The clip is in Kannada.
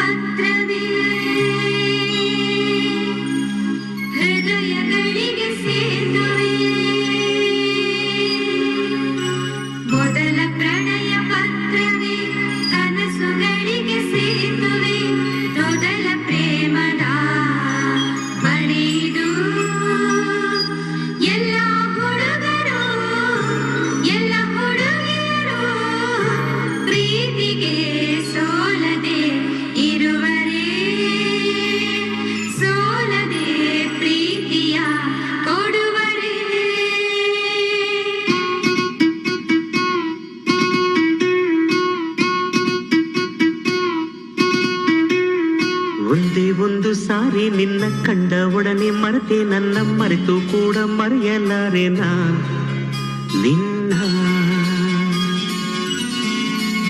ಪತ್ರವೇ ಹೃದಯಗಳಿಗೆ ಸೇತುವೆ ಮೊದಲ ಪ್ರಣಯ ಪತ್ರವೇ ಕನಸುಗಳಿಗೆ ಸೇತುವೆ ಮೊದಲ ಪ್ರೇಮದ ಬಡಿದು ಎಲ್ಲ ಹುಡುಗರು ಎಲ್ಲ ಹುಡುಗಿಯರು ಪ್ರೀತಿಗೆ ಸೋಲದೆ ಇರುವರೇ ಸೋಲದೆ ಪ್ರೀತಿಯ ಕೊಡುವರೇ ಒಂದೇ ಒಂದು ಸಾರಿ ನಿನ್ನ ಕಂಡ ಒಡನೆ ಮರೆತೆ ನನ್ನ ಮರೆತು ಕೂಡ ಮರೆಯಲಾರೆನಾ ನಿನ್ನ